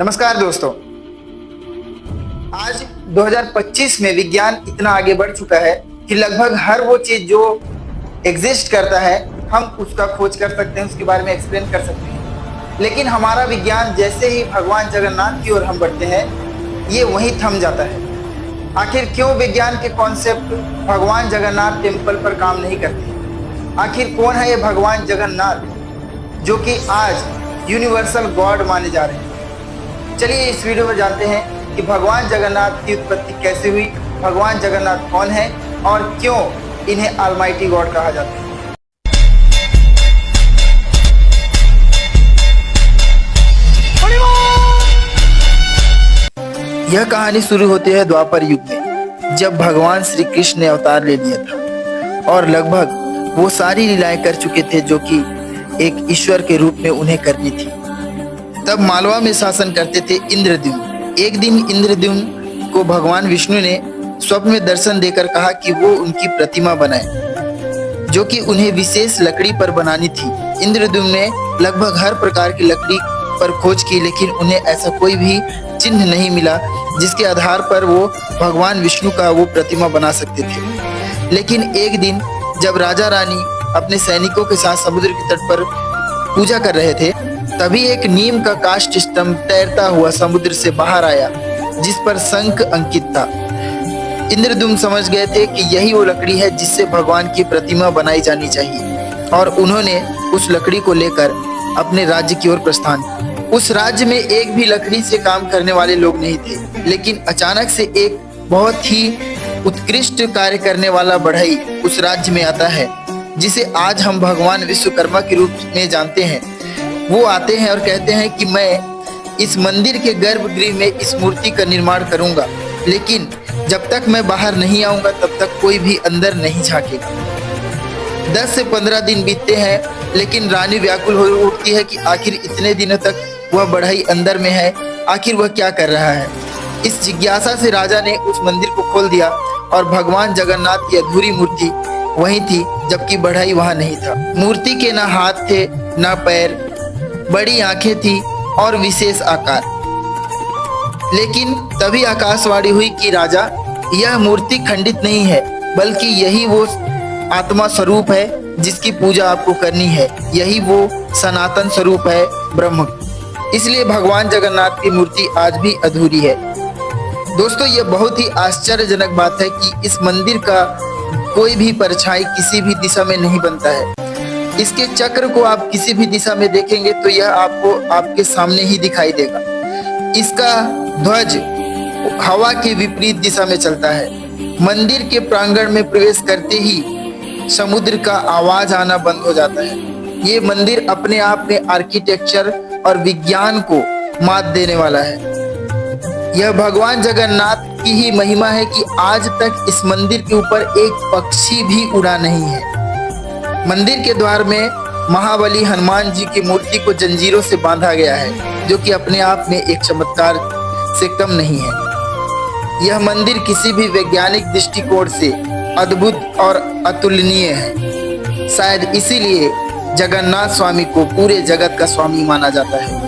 नमस्कार दोस्तों। आज 2025 में विज्ञान इतना आगे बढ़ चुका है कि लगभग हर वो चीज जो एग्जिस्ट करता है हम उसका खोज कर सकते हैं, उसके बारे में एक्सप्लेन कर सकते हैं। लेकिन हमारा विज्ञान जैसे ही भगवान जगन्नाथ की ओर हम बढ़ते हैं, ये वहीं थम जाता है। आखिर क्यों विज्ञान के कॉन्सेप्ट भगवान जगन्नाथ टेम्पल पर काम नहीं करते? आखिर कौन है ये भगवान जगन्नाथ जो कि आज यूनिवर्सल गॉड माने जा रहे हैं? चलिए इस वीडियो में जानते हैं कि भगवान जगन्नाथ की उत्पत्ति कैसे हुई, भगवान जगन्नाथ कौन है और क्यों इन्हें ऑलमाइटी गॉड कहा जाता है। यह कहानी शुरू होती है द्वापर युग में, जब भगवान श्री कृष्ण ने अवतार ले लिया था और लगभग वो सारी लीलाएं कर चुके थे जो कि एक ईश्वर के रूप में उन्हें करनी थी। तब मालवा में शासन करते थे इंद्रद्युम्न। एक दिन इंद्रद्युम्न को भगवान विष्णु ने स्वप्न में दर्शन देकर कहा कि वो उनकी प्रतिमा बनाए, जो कि उन्हें विशेष लकड़ी पर बनानी थी। इंद्रद्युम्न ने लगभग हर प्रकार की लकड़ी पर खोज की, लेकिन उन्हें ऐसा कोई भी चिन्ह नहीं मिला जिसके आधार पर वो भगवान विष्णु का वो प्रतिमा बना सकते थे। लेकिन एक दिन जब राजा रानी अपने सैनिकों के साथ समुद्र के तट पर पूजा कर रहे थे, तभी एक नीम का काष्ठ स्तंभ तैरता हुआ समुद्र से बाहर आया, जिस पर शंख अंकित था। इंद्रद्युम्न समझ गए थे कि यही वो लकड़ी है जिससे भगवान की प्रतिमा बनाई जानी चाहिए, और उन्होंने उस लकड़ी को लेकर अपने राज्य की ओर प्रस्थान किया। उस राज्य में एक भी लकड़ी से काम करने वाले लोग नहीं थे, लेकिन अचानक से एक बहुत ही उत्कृष्ट कार्य करने वाला बढ़ई उस राज्य में आता है, जिसे आज हम भगवान विश्वकर्मा के रूप में जानते हैं। वो आते हैं और कहते हैं कि मैं इस मंदिर के गर्भगृह में इस मूर्ति का निर्माण करूंगा, लेकिन जब तक मैं बाहर नहीं आऊंगा तब तक कोई भी अंदर नहीं झांकेगा। 10 से 15 दिन बीतते हैं, लेकिन रानी व्याकुल हो उठती है कि आखिर इतने दिनों तक वह बढ़ई अंदर में है, आखिर वह क्या कर रहा है। इस जिज्ञासा से राजा ने उस मंदिर को खोल दिया और भगवान जगन्नाथ की अधूरी मूर्ति वहीं थी, जबकि बढ़ई वहां नहीं था। मूर्ति के ना हाथ थे ना पैर, बड़ी आंखें थी और विशेष आकार। लेकिन तभी आकाशवाणी हुई कि राजा, यह मूर्ति खंडित नहीं है, बल्कि यही वो आत्मा स्वरूप है जिसकी पूजा आपको करनी है। यही वो सनातन स्वरूप है, ब्रह्म। इसलिए भगवान जगन्नाथ की मूर्ति आज भी अधूरी है। दोस्तों, ये बहुत ही आश्चर्यजनक बात है कि इस मंदिर का कोई भी परछाई किसी भी दिशा में नहीं बनता है। इसके चक्र को आप किसी भी दिशा में देखेंगे तो यह आपको आपके सामने ही दिखाई देगा। इसका ध्वज हवा के विपरीत दिशा में चलता है। मंदिर के प्रांगण में प्रवेश करते ही समुद्र का आवाज आना बंद हो जाता है। ये मंदिर अपने आप में आर्किटेक्चर और विज्ञान को मात देने वाला है। यह भगवान जगन्नाथ की ही महिमा है कि आज तक इस मंदिर के ऊपर एक पक्षी भी उड़ा नहीं है। मंदिर के द्वार में महाबली हनुमान जी की मूर्ति को जंजीरों से बांधा गया है, जो कि अपने आप में एक चमत्कार से कम नहीं है। यह मंदिर किसी भी वैज्ञानिक दृष्टिकोण से अद्भुत और अतुलनीय है। शायद इसीलिए जगन्नाथ स्वामी को पूरे जगत का स्वामी माना जाता है।